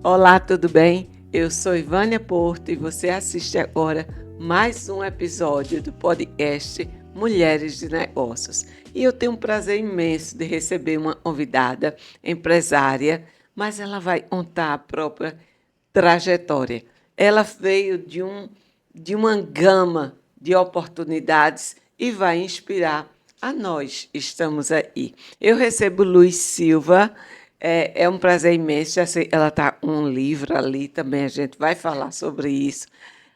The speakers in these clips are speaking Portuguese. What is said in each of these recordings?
Olá, tudo bem? Eu sou Ivânia Porto e você assiste agora mais um episódio do podcast Mulheres de Negócios. E eu tenho um prazer imenso de receber uma convidada empresária, mas ela vai contar a própria trajetória. Ela veio de uma gama de oportunidades e vai inspirar a nós. Estamos aí. Eu recebo Luz Silva. É um prazer imenso. Já sei, ela está com um livro ali também, a gente vai falar sobre isso.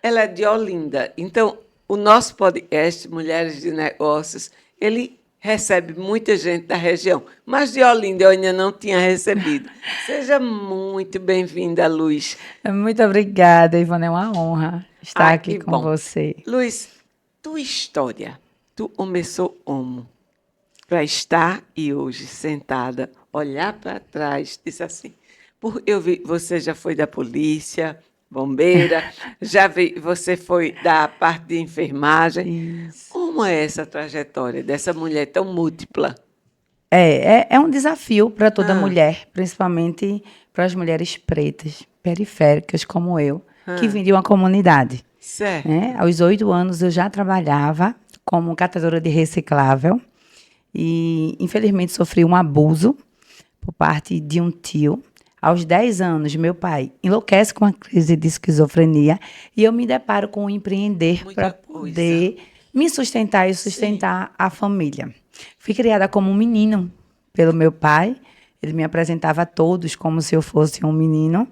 Ela é de Olinda. Então, o nosso podcast, Mulheres de Negócios, ele recebe muita gente da região, mas de Olinda eu ainda não tinha recebido. Seja muito bem-vinda, Luz. Muito obrigada, Ivana. É uma honra estar aqui com bom. você. Luz, tua história, tu começou como? Para estar e hoje sentada, olhar para trás, disse assim, eu vi, você já foi da polícia, bombeira, você foi da parte de enfermagem. Isso. Como é essa trajetória dessa mulher tão múltipla? É um desafio para toda mulher, principalmente para as mulheres pretas, periféricas como eu, que vim de uma comunidade. Certo. Aos 8 anos eu já trabalhava como catadora de reciclável e, infelizmente, sofri um abuso por parte de um tio. Aos 10 anos, meu pai enlouquece com a crise de esquizofrenia e eu me deparo com o empreender para poder me sustentar e sustentar a família. Fui criada como um menino pelo meu pai. Ele me apresentava a todos como se eu fosse um menino.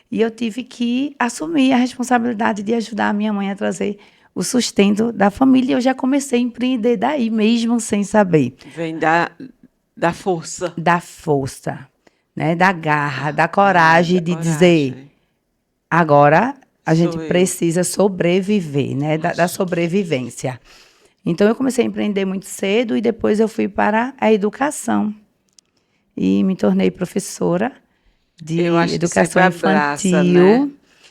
E eu tive que assumir a responsabilidade de ajudar a minha mãe a trazer o sustento da família. Eu já comecei a empreender daí, mesmo sem saber. Vem da força. Da força, né? Da garra, da coragem de dizer, agora a gente precisa sobreviver, né? Da sobrevivência. Então, eu comecei a empreender muito cedo e depois eu fui para a educação. E me tornei professora de educação infantil. Né?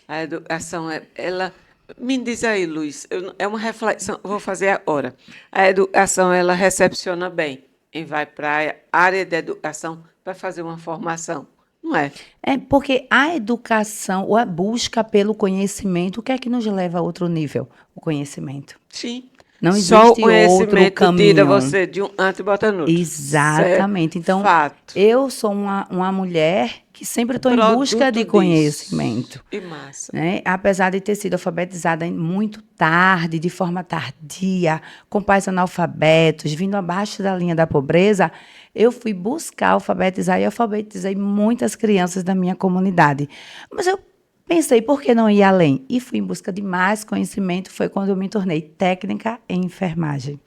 A educação, ela... Me diz aí, Luiz, é uma reflexão que eu vou fazer agora. A educação, ela recepciona bem. Quem vai para a área da educação vai fazer uma formação, não é? É porque a educação, ou a busca pelo conhecimento, o que é que nos leva a outro nível? O conhecimento. Sim. Não existe só o conhecimento outro caminho. Tira você de um antes e bota no outro. Exatamente. Certo? Então, fato. Eu sou uma mulher que sempre estou em busca de conhecimento. E massa. Né? Apesar de ter sido alfabetizada muito tarde, de forma tardia, com pais analfabetos, vindo abaixo da linha da pobreza, eu fui buscar alfabetizar e alfabetizei muitas crianças da minha comunidade. Mas eu pensei, por que não ir além? E fui em busca de mais conhecimento. Foi quando eu me tornei técnica em enfermagem.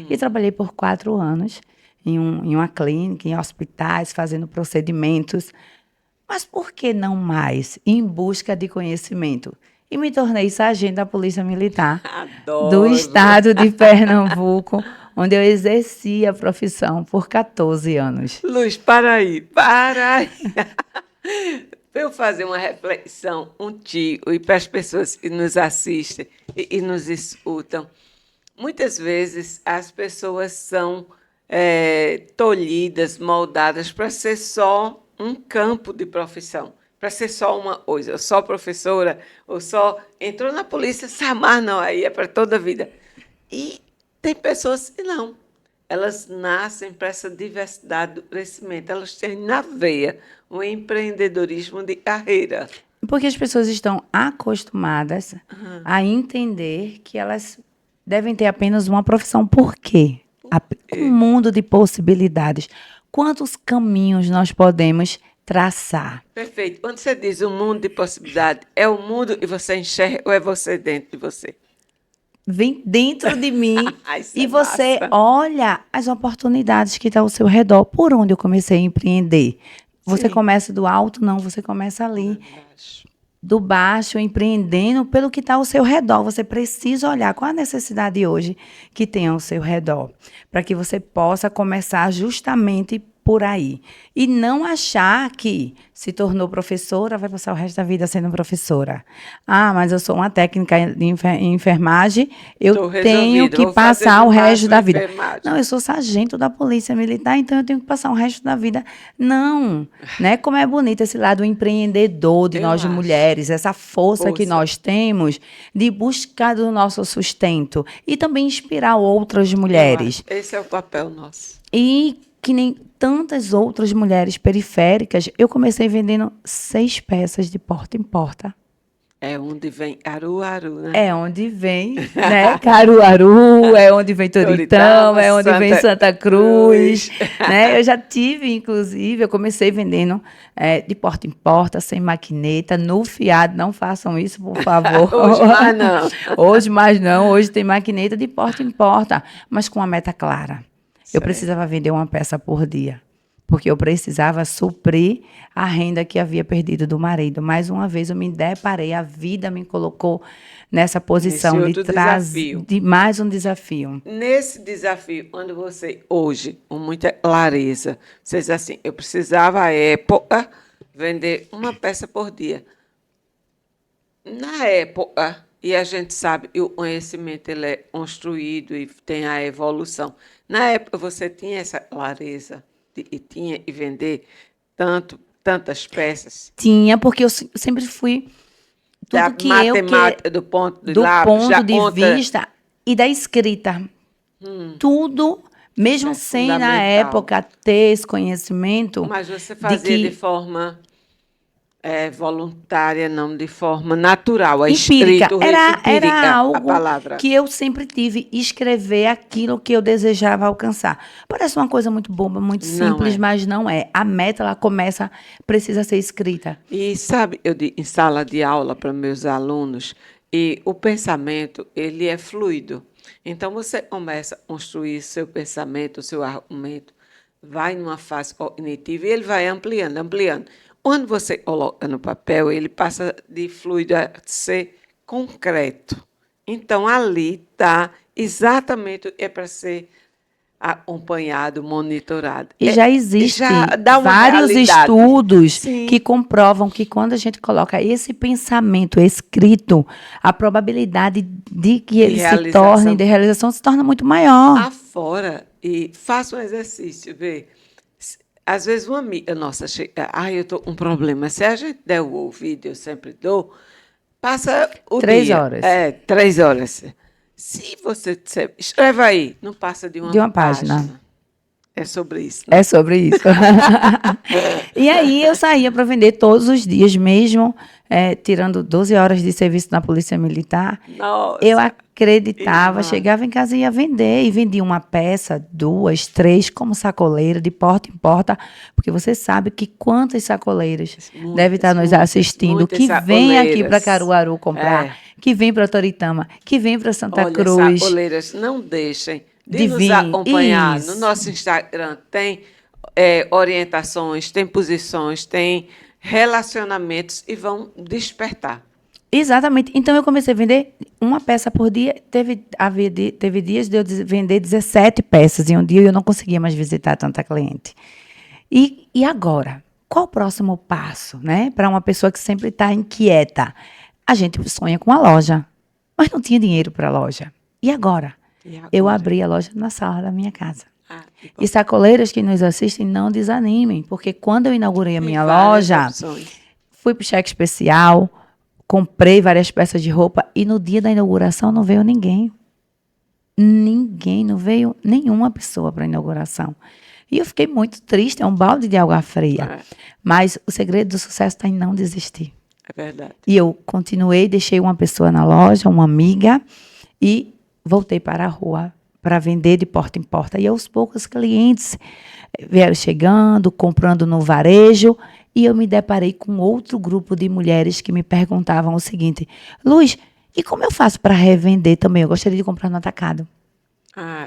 E trabalhei por 4 anos em uma clínica, em hospitais, fazendo procedimentos. Mas por que não mais? Em busca de conhecimento. E me tornei sargento da Polícia Militar do estado de Pernambuco, onde eu exerci a profissão por 14 anos. Luz, para aí. Para eu fazer uma reflexão contigo e para as pessoas que nos assistem e nos escutam. Muitas vezes as pessoas são tolhidas, moldadas para ser só um campo de profissão, para ser só uma coisa, ou só professora, ou só entrou na polícia, mas não, aí é para toda a vida. E tem pessoas que não. Elas nascem para essa diversidade do crescimento, elas têm na veia o empreendedorismo de carreira. Porque as pessoas estão acostumadas a entender que elas devem ter apenas uma profissão. Por quê? Um mundo de possibilidades. Quantos caminhos nós podemos traçar? Perfeito. Quando você diz um mundo de possibilidades, é o mundo que você enxerga ou é você dentro de você? Vem dentro de mim e você massa. Olha as oportunidades que estão ao seu redor. Por onde eu comecei a empreender? Você começa do alto? Não, você começa ali. Do baixo, empreendendo pelo que está ao seu redor. Você precisa olhar qual a necessidade hoje que tem ao seu redor, para que você possa começar justamente por aí. E não achar que se tornou professora, vai passar o resto da vida sendo professora. Ah, mas eu sou uma técnica de enfermagem, eu tenho que passar o resto da vida. Não, eu sou sargento da Polícia Militar, então eu tenho que passar o resto da vida. Não, né? Como é bonito esse lado empreendedor de nós mulheres, essa força que nós temos de buscar do nosso sustento e também inspirar outras mulheres. Esse é o papel nosso. E que nem tantas outras mulheres periféricas, eu comecei vendendo 6 peças de porta em porta. É onde vem Caruaru, né? É onde vem, né? Caruaru, é onde vem Toritama, é onde vem Santa Cruz, né? Eu já tive, inclusive, eu comecei vendendo de porta em porta, sem maquineta, no fiado. Não façam isso, por favor. Hoje mais não. Hoje mais não. Hoje tem maquineta de porta em porta, mas com a meta clara. Eu precisava vender uma peça por dia, porque eu precisava suprir a renda que havia perdido do marido. Mais uma vez eu me deparei, a vida me colocou nessa posição de mais um desafio. Nesse desafio, quando você, hoje, com muita clareza, você diz assim, eu precisava, à época, vender uma peça por dia. Na época, e a gente sabe, o conhecimento ele é construído e tem a evolução. Na época, você tinha essa clareza e vender tantas peças? Tinha, porque eu sempre fui tudo da que matemática, do ponto de vista e da escrita. Tudo, mesmo sem na época ter esse conhecimento. Mas você fazia de forma voluntária, não de forma natural, empírica. Era algo que eu sempre tive, escrever aquilo que eu desejava alcançar. Parece uma coisa muito boba, muito simples, mas não é. A meta, ela precisa ser escrita. E sabe, eu em sala de aula para meus alunos, e o pensamento, ele é fluido. Então, você começa a construir seu pensamento, seu argumento, vai numa fase cognitiva e ele vai ampliando. Quando você coloca no papel, ele passa de fluido a ser concreto. Então, ali está exatamente o que é para ser acompanhado, monitorado. E já existem vários estudos que comprovam que quando a gente coloca esse pensamento escrito, a probabilidade de que ele se torne, de realização, se torna muito maior. Afora, e faça um exercício, vê. Às vezes uma amiga nossa chega, eu estou com um problema. Se a gente der o ouvido, eu sempre dou, passa o 3 horas. 3 horas. Se você disser, escreva aí, não passa de uma página. É sobre isso. Né? É sobre isso. E aí eu saía para vender todos os dias, mesmo tirando 12 horas de serviço na Polícia Militar. Nossa, eu acreditava, chegava em casa e ia vender. E vendia uma peça, 2, 3, como sacoleira, de porta em porta. Porque você sabe que quantas sacoleiras devem estar nos assistindo, que vêm aqui para Caruaru comprar, que vêm para Toritama, que vêm para Santa Cruz. Sacoleiras, não deixem de nos acompanhar. No nosso Instagram tem orientações, tem posições, tem relacionamentos e vão despertar. Exatamente. Então, eu comecei a vender uma peça por dia. Teve dias de eu vender 17 peças em um dia e eu não conseguia mais visitar tanta cliente. E agora? Qual o próximo passo, né? Para uma pessoa que sempre está inquieta. A gente sonha com a loja, mas não tinha dinheiro para a loja. E agora? Eu abri a loja na sala da minha casa. E sacoleiras que nos assistem, não desanimem, porque quando eu inaugurei a minha loja, fui para o cheque especial, comprei várias peças de roupa e no dia da inauguração não veio ninguém. Não veio nenhuma pessoa para a inauguração. E eu fiquei muito triste, é um balde de água fria. Mas o segredo do sucesso está em não desistir. É verdade. E eu continuei, deixei uma pessoa na loja, uma amiga, e voltei para a rua para vender de porta em porta. E aos poucos clientes vieram chegando, comprando no varejo, e eu me deparei com outro grupo de mulheres que me perguntavam o seguinte: Luz, e como eu faço para revender também? Eu gostaria de comprar no atacado.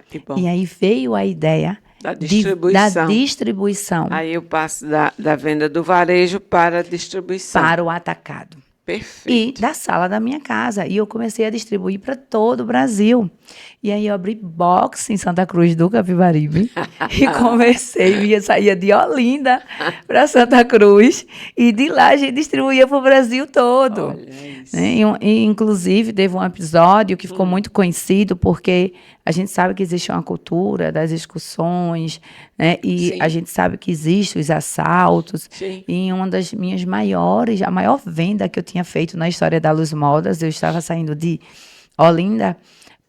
Que bom. E aí veio a ideia da distribuição. Aí eu passo da venda do varejo para a distribuição. Para o atacado. Perfeito. E da sala da minha casa. E eu comecei a distribuir para todo o Brasil. E aí eu abri box em Santa Cruz do Capibaribe e comecei, saía de Olinda para Santa Cruz e de lá a gente distribuía para o Brasil todo. Olha Né? isso. Inclusive, teve um episódio que ficou muito conhecido porque a gente sabe que existe uma cultura das excursões, né? E a Sim, gente sabe que existem os assaltos. sim. E em uma das minhas maiores, a maior venda que eu tinha feito na história da Luz Modas, eu estava saindo de Olinda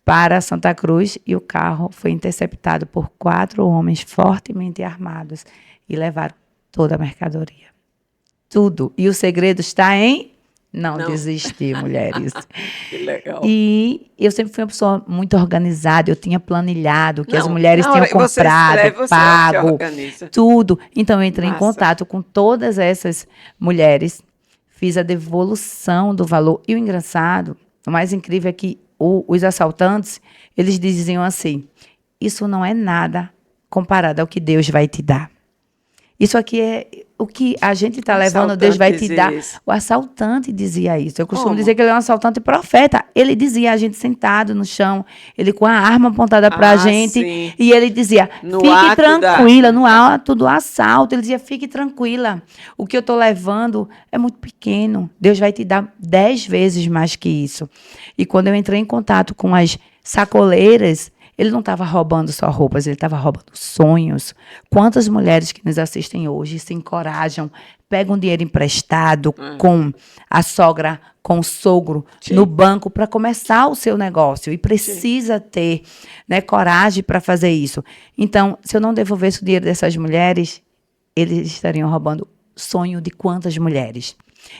para Santa Cruz e o carro foi interceptado por 4 homens fortemente armados e levaram toda a mercadoria. Tudo. E o segredo está em não Não. desistir, mulheres. Que legal. E eu sempre fui uma pessoa muito organizada, eu tinha planilhado o que as Não, mulheres na tinham hora que você comprado, escreve, você se pago, organiza. tudo. Então eu entrei em Massa. contato com todas essas mulheres, fiz a devolução do valor. E o engraçado, o mais incrível é que os assaltantes, eles diziam assim: isso não é nada comparado ao que Deus vai te dar. Isso aqui é o que a gente está O levando, Deus vai te assaltante dar. dizia isso. O assaltante dizia isso. Eu costumo Como? dizer que ele é um assaltante profeta. Ele dizia a gente sentado no chão, ele com a arma apontada para a gente, Sim. e ele dizia: No fique ato tranquila, no ato do assalto. Ele dizia: fique tranquila. O que eu estou levando é muito pequeno. Deus vai te dar 10 vezes mais que isso. E quando eu entrei em contato com as sacoleiras, ele não estava roubando só roupas, ele estava roubando sonhos. Quantas mulheres que nos assistem hoje se encorajam, pegam dinheiro emprestado com a sogra, com o sogro, Sim. no banco para começar o seu negócio e precisa ter, né, coragem para fazer isso. Então, se eu não devolvesse o dinheiro dessas mulheres, eles estariam roubando sonho de quantas mulheres?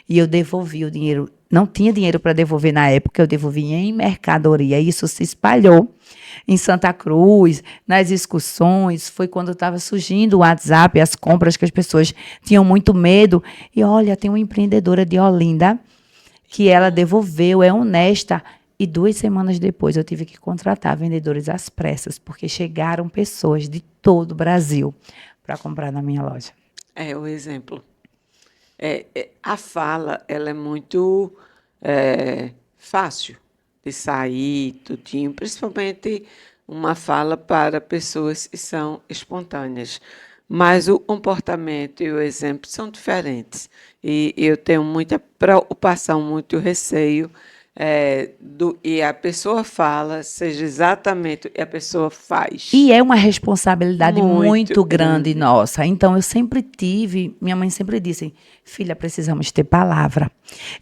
E eu devolvi o dinheiro. Não tinha dinheiro para devolver na época, eu devolvi em mercadoria. Isso se espalhou em Santa Cruz, nas excursões. Foi quando estava surgindo o WhatsApp, as compras que as pessoas tinham muito medo. E olha, tem uma empreendedora de Olinda que ela devolveu, é honesta. E 2 semanas depois eu tive que contratar vendedores às pressas, porque chegaram pessoas de todo o Brasil para comprar na minha loja. É o exemplo. A fala, ela é muito fácil de sair, tudinho, principalmente uma fala para pessoas que são espontâneas. Mas o comportamento e o exemplo são diferentes. E eu tenho muita preocupação, muito receio e a pessoa fala, seja exatamente o que a pessoa faz. E é uma responsabilidade Muito muito grande grande. nossa. Então, eu sempre tive, minha mãe sempre disse: filha, precisamos ter palavra.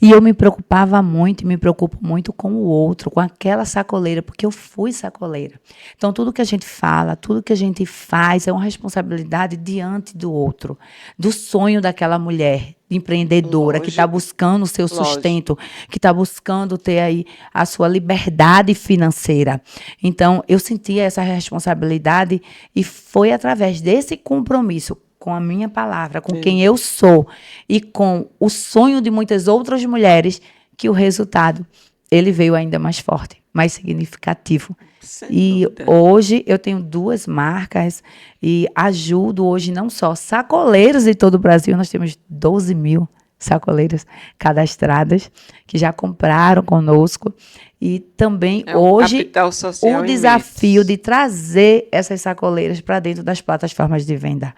E eu me preocupava muito, e me preocupo muito com o outro, com aquela sacoleira, porque eu fui sacoleira. Então, tudo que a gente fala, tudo que a gente faz é uma responsabilidade diante do outro, do sonho daquela mulher empreendedora que está Lógico. buscando o seu Lógico. sustento, que está buscando ter aí a sua liberdade financeira. Então, eu senti essa responsabilidade e foi através desse compromisso com a minha palavra, com quem eu sou e com o sonho de muitas outras mulheres que o resultado ele veio ainda mais forte, mais significativo. Sem E dúvida. hoje eu tenho 2 marcas e ajudo hoje não só sacoleiros de todo o Brasil, nós temos 12 mil sacoleiras cadastradas que já compraram conosco. E também É um hoje capital social o imenso. desafio de trazer essas sacoleiras para dentro das plataformas de venda.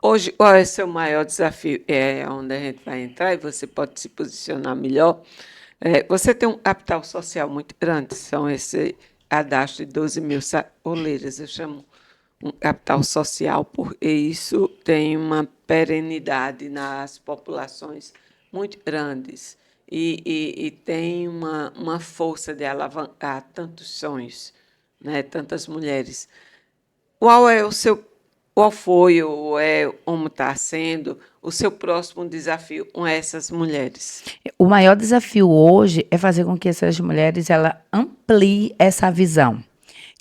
Hoje, qual é o seu maior desafio? É onde a gente vai entrar e você pode se posicionar melhor. Você tem um capital social muito grande, são esse cadastro de 12 mil sacoleiras. Eu chamo um capital social porque isso tem uma perenidade nas populações muito grandes e tem uma força de alavancar tantos sonhos, né, tantas mulheres. Qual foi ou como está sendo o seu próximo desafio com essas mulheres? O maior desafio hoje é fazer com que essas mulheres ela ampliem essa visão.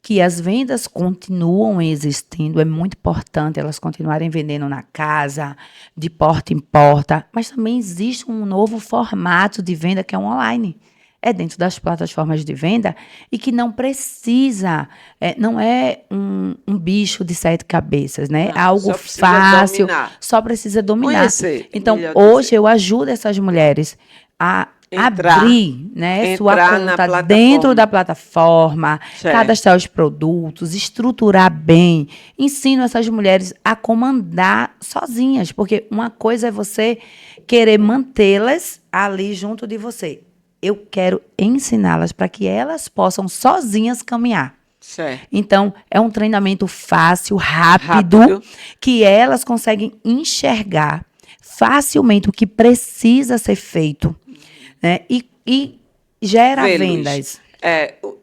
Que as vendas continuam existindo, é muito importante elas continuarem vendendo na casa, de porta em porta, mas também existe um novo formato de venda que é o online. É dentro das plataformas de venda e que não precisa, não é um bicho de 7 cabeças, né? É Não, algo só precisa fácil, dominar. só precisa dominar. Conhecer, Então, melhor hoje dizer. eu ajudo essas mulheres a abrir, né, sua entrar na conta plataforma. dentro da plataforma, Certo. cadastrar os produtos, estruturar bem. Ensino essas mulheres a comandar sozinhas, porque uma coisa é você querer mantê-las ali junto de você. Eu quero ensiná-las para que elas possam sozinhas caminhar. Certo. Então, é um treinamento fácil, rápido, que elas conseguem enxergar facilmente o que precisa ser feito, né? E gera Vê, vendas. Luiz,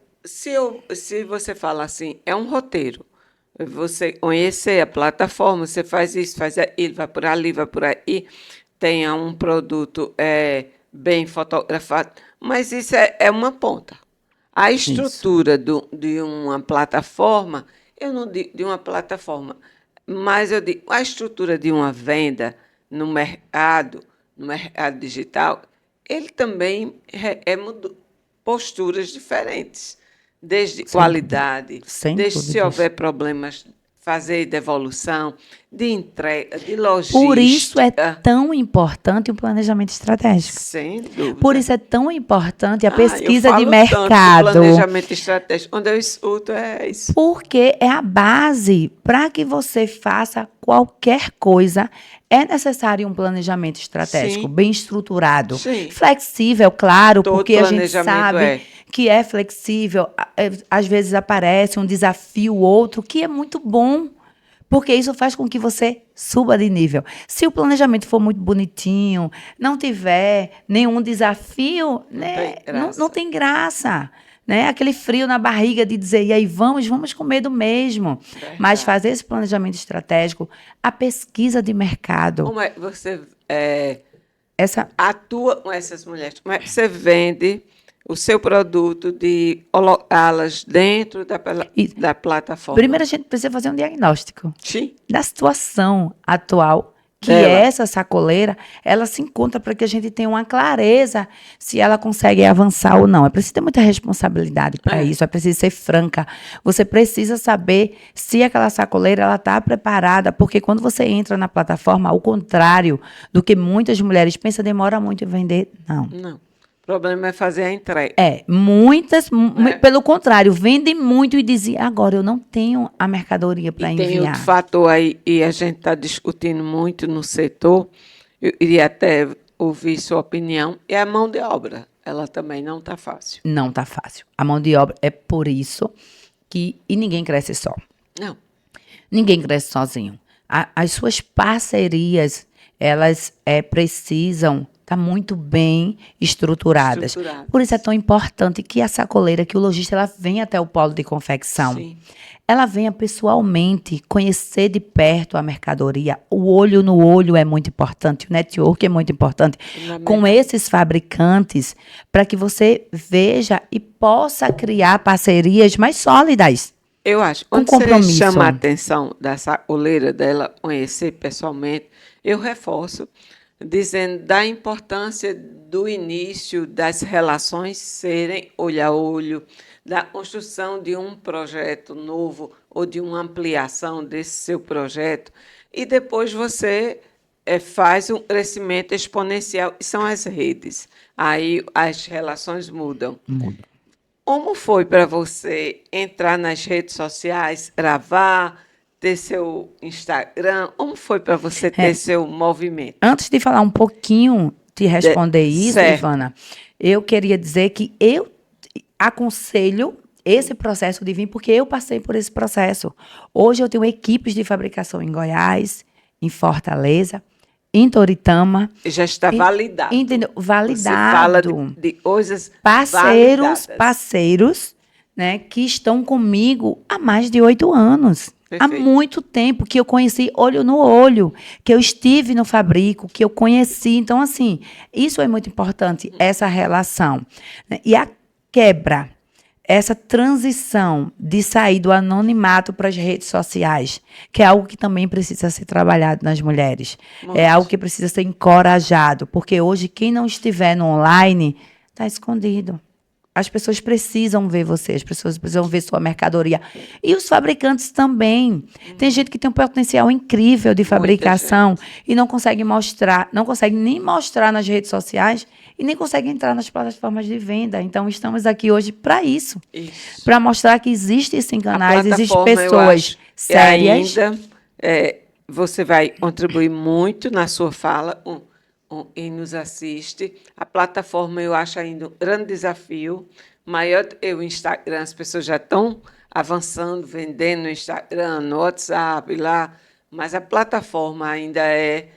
se você fala assim, é um roteiro. Você conhecer a plataforma, você faz isso, faz aquilo, vai por ali, vai por aí, tenha um produto bem fotografado, mas isso é uma ponta. A estrutura de uma plataforma, eu não digo de uma plataforma, mas eu digo a estrutura de uma venda no mercado digital, ele também posturas diferentes, desde qualidade, desde se houver problemas, fazer devolução, de entrega, de logística. Por isso é tão importante o planejamento estratégico. Sem dúvida. Por isso é tão importante a pesquisa eu falo de mercado. Tanto do planejamento estratégico. Onde eu escuto é isso. Porque é a base para que você faça qualquer coisa. É necessário um planejamento estratégico bem estruturado, flexível, claro, todo porque a gente sabe que é flexível. Às vezes aparece um desafio, outro, que é muito bom, porque isso faz com que você suba de nível. Se o planejamento for muito bonitinho, não tiver nenhum desafio, não tem graça. Né? Aquele frio na barriga de dizer, e aí vamos com medo mesmo. Verdade. Mas fazer esse planejamento estratégico, a pesquisa de mercado. Como é que você atua com essas mulheres? Como é que você vende o seu produto de colocá-las dentro da plataforma? Primeiro, a gente precisa fazer um diagnóstico da situação atual que essa sacoleira, ela se encontra, para que a gente tenha uma clareza se ela consegue avançar ou não. É preciso ter muita responsabilidade para isso, é preciso ser franca. Você precisa saber se aquela sacoleira ela está preparada, porque quando você entra na plataforma, ao contrário do que muitas mulheres pensam, demora muito em vender. Não. O problema é fazer a entrega. Muitas, pelo contrário, vendem muito e dizem, agora eu não tenho a mercadoria para enviar. Tem outro fator aí, e a gente está discutindo muito no setor, eu iria até ouvir sua opinião, é a mão de obra. Ela também não está fácil. Não está fácil. A mão de obra é por isso que... E ninguém cresce só. Não. Ninguém cresce sozinho. As suas parcerias, elas precisam... Está muito bem estruturadas. Por isso é tão importante que a sacoleira, que o lojista, ela venha até o polo de confecção. Sim. Ela venha pessoalmente conhecer de perto a mercadoria. O olho no olho é muito importante, o network é muito importante com esses fabricantes, para que você veja e possa criar parcerias mais sólidas. Eu acho. Quando você chama a atenção da sacoleira, dela conhecer pessoalmente, eu reforço, dizendo da importância do início das relações serem olho a olho, da construção de um projeto novo ou de uma ampliação desse seu projeto, e depois você faz um crescimento exponencial, e são as redes. Aí as relações mudam. Como foi para você entrar nas redes sociais, gravar, ter seu Instagram? Como foi para você ter seu movimento? Antes de falar um pouquinho, te responder isso, Ivana, eu queria dizer que eu aconselho esse processo de vir, porque eu passei por esse processo. Hoje eu tenho equipes de fabricação em Goiás, em Fortaleza, em Toritama. Já está validado. Entendeu? Validado. Você fala de coisas parceiros, né, que estão comigo há mais de 8 anos. Perfeito. Há muito tempo que eu conheci olho no olho, que eu estive no fabrico, que eu conheci. Então, assim, isso é muito importante, essa relação. E a quebra, essa transição de sair do anonimato para as redes sociais, que é algo que também precisa ser trabalhado nas mulheres. É algo que precisa ser encorajado, porque hoje quem não estiver no online está escondido. as pessoas precisam ver você, as pessoas precisam ver sua mercadoria. E os fabricantes também. Tem gente que tem um potencial incrível de fabricação e não consegue mostrar, não consegue nem mostrar nas redes sociais e nem consegue entrar nas plataformas de venda. Então, estamos aqui hoje para isso. Para mostrar que existem sim canais, existem pessoas sérias. Você vai contribuir muito na sua fala e nos assiste. A plataforma eu acho ainda um grande desafio. Maior o Instagram, as pessoas já estão avançando, vendendo no Instagram, no WhatsApp, lá, mas a plataforma ainda é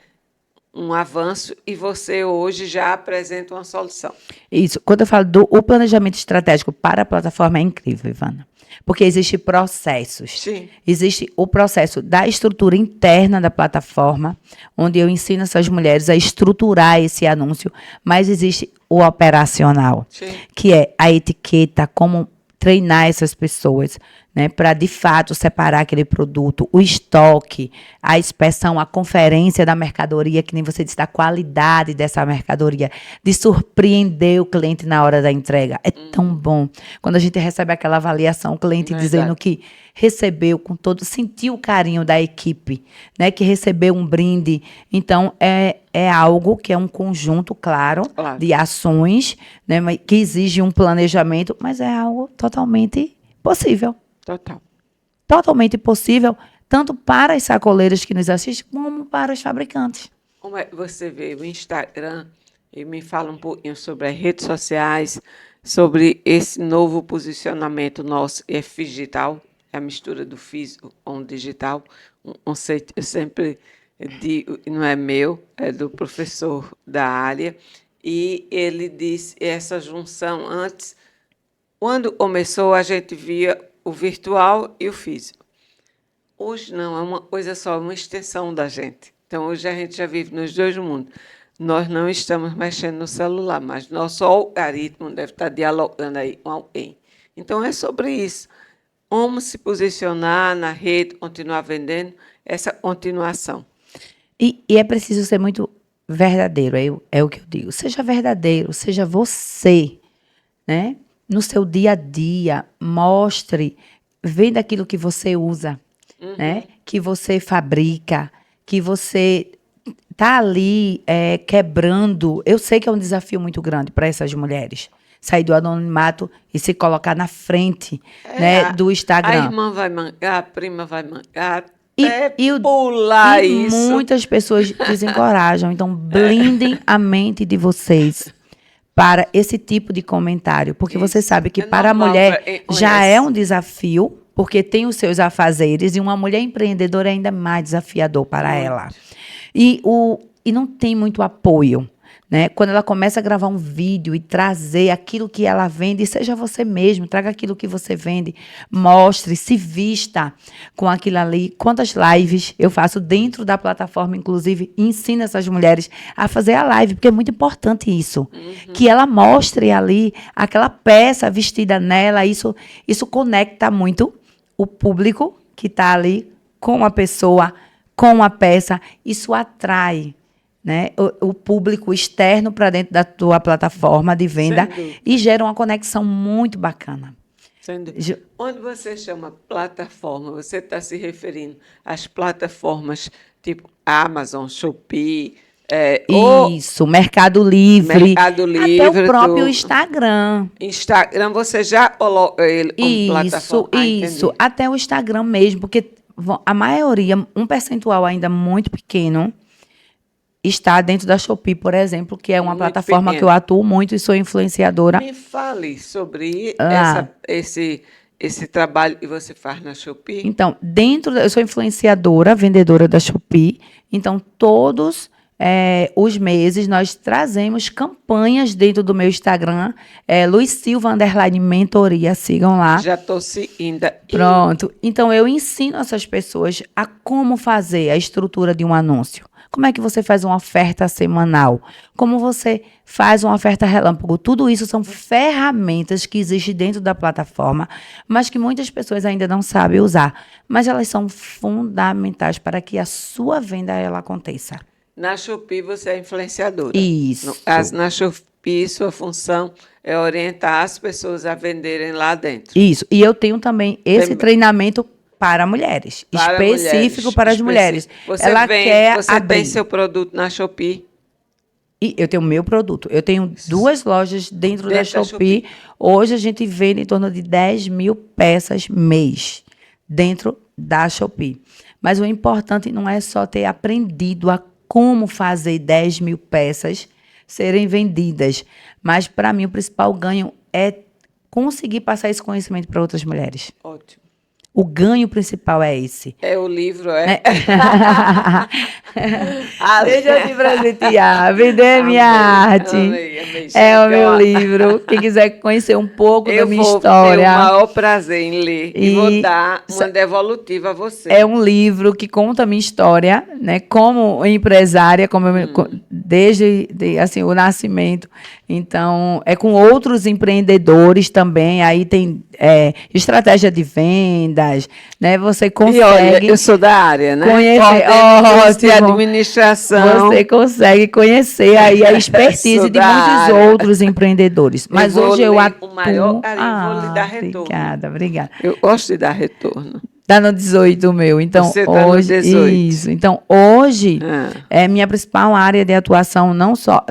um avanço e você hoje já apresenta uma solução. Isso. Quando eu falo o planejamento estratégico para a plataforma, é incrível, Ivana. Porque existem processos. Sim. Existe o processo da estrutura interna da plataforma, onde eu ensino essas mulheres a estruturar esse anúncio, mas existe o operacional, Sim. que é a etiqueta, como treinar essas pessoas, né, para de fato separar aquele produto, o estoque, a inspeção, a conferência da mercadoria, que nem você disse, da qualidade dessa mercadoria, de surpreender o cliente na hora da entrega. É tão bom. Quando a gente recebe aquela avaliação, o cliente dizendo que recebeu com todo, sentiu o carinho da equipe, né, que recebeu um brinde. Então, é algo que é um conjunto, claro, de ações, né, que exige um planejamento, mas é algo totalmente possível. Totalmente possível, tanto para as sacoleiras que nos assistem, como para os fabricantes. Como é que você vê o Instagram? E me fala um pouquinho sobre as redes sociais, sobre esse novo posicionamento nosso, digital, a mistura do físico com o digital. Um conceito, eu sempre digo, não é meu, é do professor da área, e ele disse essa junção antes. Quando começou, a gente via o virtual e o físico. Hoje não, é uma coisa só, uma extensão da gente. Então, hoje a gente já vive nos dois mundos. Nós não estamos mexendo no celular, mas nosso algoritmo deve estar dialogando aí com alguém. Então, é sobre isso. Como se posicionar na rede, continuar vendendo, essa continuação. E é preciso ser muito verdadeiro, é o que eu digo. Seja verdadeiro, seja você, né? No seu dia a dia, mostre, venda aquilo que você usa, né? Que você fabrica, que você está ali quebrando. Eu sei que é um desafio muito grande para essas mulheres. Sair do anonimato e se colocar na frente, né, do Instagram. A irmã vai mangar, a prima vai mangar, pular isso. E muitas pessoas desencorajam. Então, blindem a mente de vocês para esse tipo de comentário. Porque você sabe que para a mulher já é um desafio, porque tem os seus afazeres, e uma mulher empreendedora é ainda mais desafiador para ela. E não tem muito apoio, né? Quando ela começa a gravar um vídeo e trazer aquilo que ela vende, seja você mesmo, traga aquilo que você vende, mostre, se vista com aquilo ali. Quantas lives eu faço dentro da plataforma, inclusive, e ensino essas mulheres a fazer a live, porque é muito importante isso. Que ela mostre ali aquela peça vestida nela, isso conecta muito o público que está ali com a pessoa, com a peça, isso atrai, né, o público externo para dentro da tua plataforma de venda e gera uma conexão muito bacana. Onde você chama plataforma, você está se referindo às plataformas tipo Amazon, Shopee, isso, Mercado Livre, até o próprio Instagram. Instagram, você já coloca ele como plataforma? Isso, até o Instagram mesmo, porque a maioria, um percentual ainda muito pequeno, está dentro da Shopee, por exemplo, que é uma plataforma que eu atuo muito e sou influenciadora. Me fale sobre esse trabalho que você faz na Shopee. Então, eu sou influenciadora, vendedora da Shopee. Então, todos os meses nós trazemos campanhas dentro do meu Instagram, Luiz Silva _mentoria, sigam lá. Já estou seguindo. Pronto. Então, eu ensino essas pessoas a como fazer a estrutura de um anúncio. Como é que você faz uma oferta semanal? Como você faz uma oferta relâmpago? Tudo isso são ferramentas que existem dentro da plataforma, mas que muitas pessoas ainda não sabem usar. Mas elas são fundamentais para que a sua venda ela aconteça. Na Shopee você é influenciadora. Isso. Na Shopee, sua função é orientar as pessoas a venderem lá dentro. Isso. E eu tenho também esse treinamento para mulheres, Para específico mulheres, para as mulheres. Você Ela quer você abrir. tem seu produto na Shopee? E eu tenho meu produto. Eu tenho 2 lojas dentro da Dentro da Shopee. Hoje a gente vende em torno de 10.000 peças mês dentro da Shopee. Mas o importante não é só ter aprendido a como fazer 10.000 peças serem vendidas. Mas, para mim, o principal ganho é conseguir passar esse conhecimento para outras mulheres. Ótimo. O ganho principal é esse. É o livro, é? Né? Deixa eu te presentear. Vender minha arte. Amei, É o gente, meu ó. livro. Quem quiser conhecer um pouco da minha Eu vou ter o história. maior prazer em ler e vou dar uma devolutiva a você. É um livro que conta a minha história, né? Como empresária, desde assim, o nascimento. Então, é com outros empreendedores também. Aí tem estratégia de vendas, né? Você consegue. E olha, eu sou da área, né? Conhecer, de administração. Você consegue conhecer aí a expertise Sou de da muitos área. outros empreendedores. Mas vou hoje eu ler atuo. o maior carinho, vou lhe dar retorno. Obrigada. Eu gosto de dar retorno. Tá no 18 o meu. Então, Você tá no hoje. 18. Isso. Então, hoje é minha principal área de atuação, não só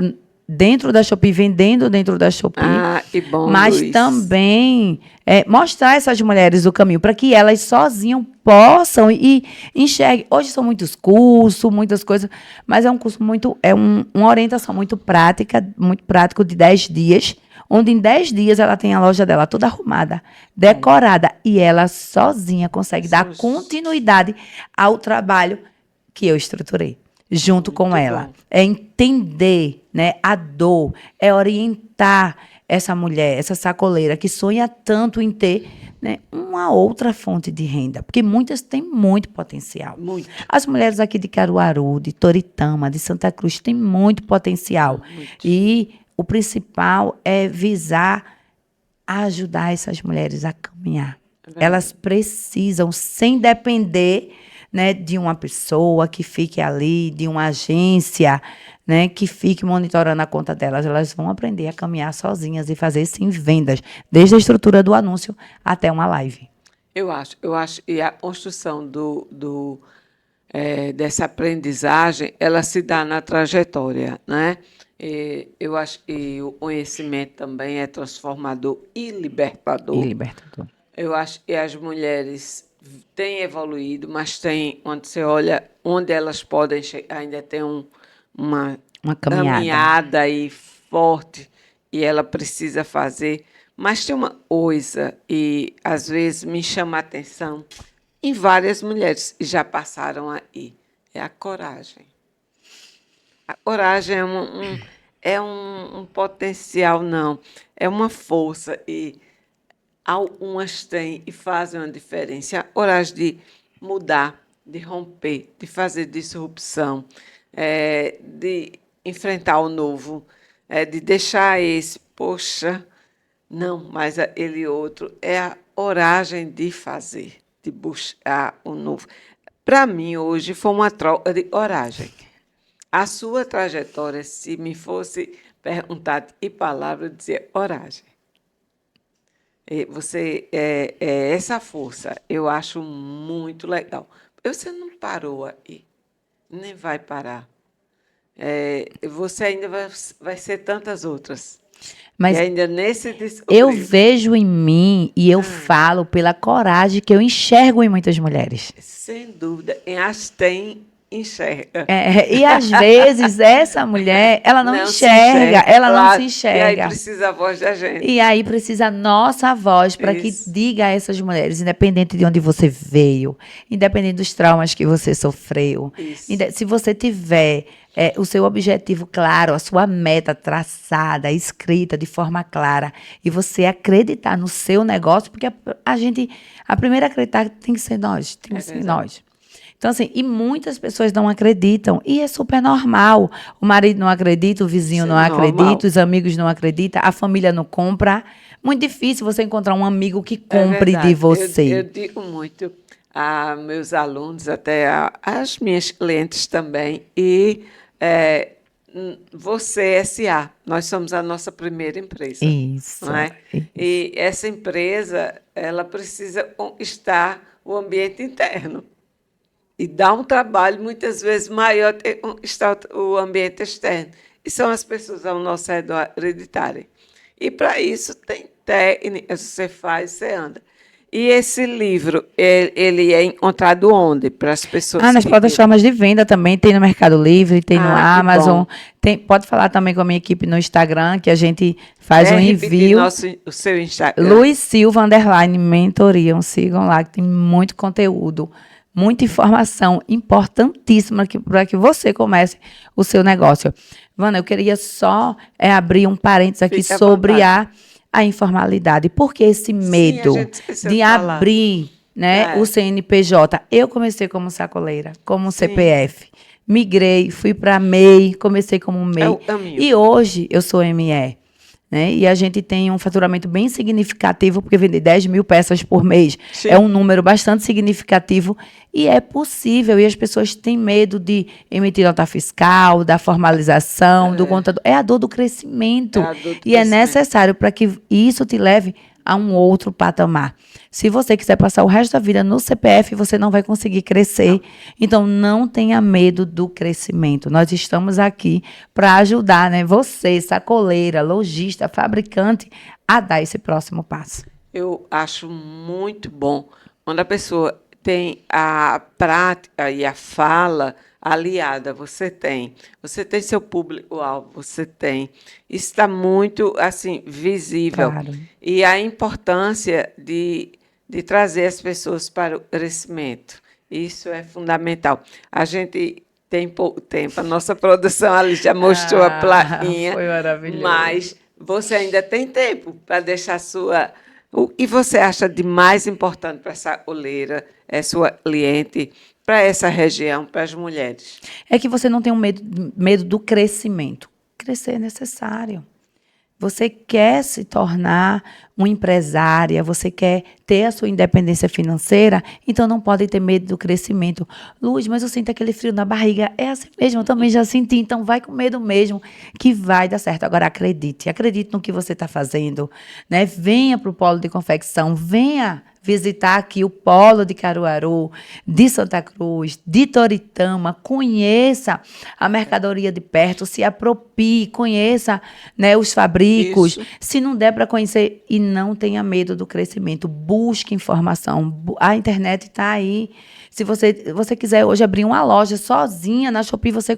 dentro da Shopee, vendendo dentro da Shopee. Que bom, mas Luiz. também mostrar essas mulheres o caminho para que elas sozinhas possam e enxerguem. Hoje são muitos cursos, muitas coisas, mas é um curso uma orientação muito prático de 10 dias, onde em 10 dias ela tem a loja dela toda arrumada, decorada, e ela sozinha consegue dar continuidade ao trabalho que eu estruturei, junto com ela. Bom. É entender, né, a dor, é orientar essa mulher, essa sacoleira que sonha tanto em ter, né, uma outra fonte de renda, porque muitas têm muito potencial. Muito. As mulheres aqui de Caruaru, de Toritama, de Santa Cruz têm muito potencial. Muito. E o principal é visar ajudar essas mulheres a caminhar. Elas precisam, sem depender, né, de uma pessoa que fique ali, de uma agência, né, que fique monitorando a conta delas. Elas vão aprender a caminhar sozinhas e fazer, sim, vendas, desde a estrutura do anúncio até uma live. Eu acho. E a construção dessa aprendizagem, ela se dá na trajetória, né? Eu acho que o conhecimento também é transformador e libertador. Eu acho que as mulheres têm evoluído, mas quando você olha onde elas podem chegar, ainda tem uma caminhada aí forte e ela precisa fazer. Mas tem uma coisa, e às vezes me chama a atenção, em várias mulheres que já passaram aí, é a coragem. A coragem é um potencial, não, é uma força, e algumas têm e fazem uma diferença. A coragem de mudar, de romper, de fazer disrupção, de enfrentar o novo, de deixar poxa, não, mas aquele outro, é a coragem de fazer, de buscar o novo. Para mim, hoje, foi uma troca de coragem. A sua trajetória, se me fosse perguntar que palavra, eu dizia coragem. Você essa força, eu acho muito legal. Você não parou aí, nem vai parar. Você ainda vai ser tantas outras. Mas e ainda nesse eu vejo em mim e eu falo pela coragem que eu enxergo em muitas mulheres. Sem dúvida. Em as tem, enxerga. E às vezes essa mulher, ela não enxerga, ela não se enxerga. E aí precisa a voz da gente. E aí precisa a nossa voz para que diga a essas mulheres, independente de onde você veio, independente dos traumas que você sofreu, se você tiver o seu objetivo claro, a sua meta traçada, escrita de forma clara, e você acreditar no seu negócio, porque a primeira a acreditar tem que ser nós, tem que ser nós. Então, assim, e muitas pessoas não acreditam, e é super normal. O marido não acredita, o vizinho não acredita, os amigos não acreditam, a família não compra. Muito difícil você encontrar um amigo que compre de você. Eu digo muito a meus alunos, até às minhas clientes também, e Você S.A., nós somos a nossa primeira empresa, Isso, não é? isso. E essa empresa, ela precisa conquistar o ambiente interno. E dá um trabalho muitas vezes maior estar o ambiente externo. E são as pessoas ao nosso redor acreditarem. E para isso tem técnicas, você faz, você anda. E esse livro, ele é encontrado onde? Para as pessoas Nas que queiram. plataformas de venda também, tem no Mercado Livre, tem no Ah, que Amazon. bom. Pode falar também com a minha equipe no Instagram, que a gente faz um É repetir envio. o seu Instagram. Luiz Silva, Mentoriam. Sigam lá, que tem muito conteúdo, muita informação importantíssima para que você comece o seu negócio. Vana, eu queria só abrir um parênteses aqui Fique à sobre vontade. a informalidade. Por que esse Sim, a medo gente esqueceu de de falar. abrir, né, o É, CNPJ? Eu comecei como sacoleira, como sim, CPF. Migrei, fui para MEI, comecei como é MEI. o caminho. E hoje eu sou ME, né? E a gente tem um faturamento bem significativo, porque vender 10 mil peças por mês é Sim, um número bastante significativo e é possível. E as pessoas têm medo de emitir nota fiscal, da formalização, do é, contador. É a dor do é crescimento. a dor do E é crescimento. necessário para que isso te leve a um outro patamar. Se você quiser passar o resto da vida no CPF, você não vai conseguir crescer. Não. Então, não tenha medo do crescimento. Nós estamos aqui para ajudar, né, você, sacoleira, lojista, fabricante, a dar esse próximo passo. Eu acho muito bom quando a pessoa tem a prática e a fala aliada. Você tem seu público-alvo, você tem. Isso está muito assim visível. Claro. E a importância de trazer as pessoas para o crescimento. Isso é fundamental. A gente tem pouco tempo, a nossa produção ali já mostrou a plaquinha, Foi maravilhoso. mas você ainda tem tempo para deixar sua. O que você acha de mais importante para essa oleira, é sua cliente, para essa região, para as mulheres? É que você não tem um medo do crescimento. Crescer é necessário. Você quer se tornar uma empresária, você quer ter a sua independência financeira, então não pode ter medo do crescimento. Luz, mas eu sinto aquele frio na barriga. É assim mesmo, eu também já senti, então vai com medo mesmo, que vai dar certo. Agora acredite, acredite no que você está fazendo, né? Venha para o polo de confecção, venha visitar aqui o polo de Caruaru, de Santa Cruz, de Toritama, conheça a mercadoria de perto, se apropie, conheça, né, os fabricos. Isso. Se não der para conhecer, e não tenha medo do crescimento, busque informação. A internet está aí. Se você quiser hoje abrir uma loja sozinha na Shopee, você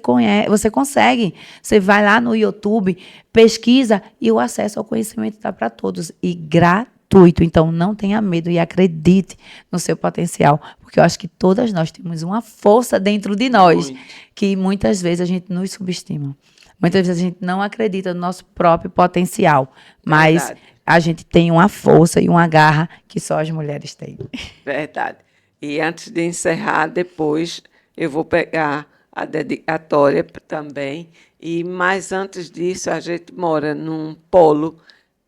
consegue. Você vai lá no YouTube, pesquisa e o acesso ao conhecimento está para todos. E gratuito. Então, não tenha medo e acredite no seu potencial, porque eu acho que todas nós temos uma força dentro de nós, Muito. que muitas vezes a gente nos subestima. Muitas vezes a gente não acredita no nosso próprio potencial, mas Verdade, a gente tem uma força e uma garra que só as mulheres têm. verdade. E antes de encerrar, depois eu vou pegar a dedicatória também. Mas antes disso, a gente mora num polo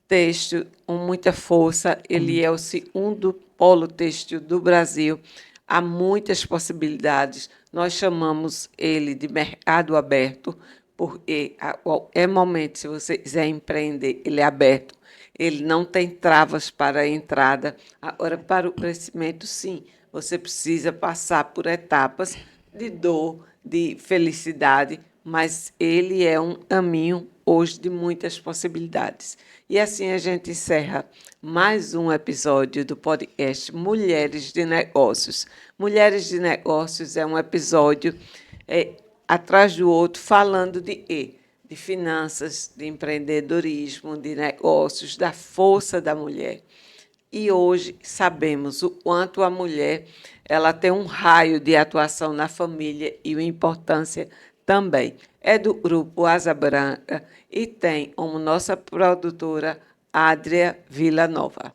têxtil com muita força. Ele é o segundo polo têxtil do Brasil. Há muitas possibilidades. Nós chamamos ele de mercado aberto, porque a qualquer momento, se você quiser empreender, ele é aberto. Ele não tem travas para a entrada. Agora, para o crescimento, sim, você precisa passar por etapas de dor, de felicidade, mas ele é um caminho hoje de muitas possibilidades. E assim a gente encerra mais um episódio do podcast Mulheres de Negócios. Mulheres de Negócios é um episódio atrás do outro falando de finanças, de empreendedorismo, de negócios, da força da mulher. E hoje sabemos o quanto a mulher ela tem um raio de atuação na família e uma importância também. É do grupo Asa Branca e tem como nossa produtora Adria Villanova.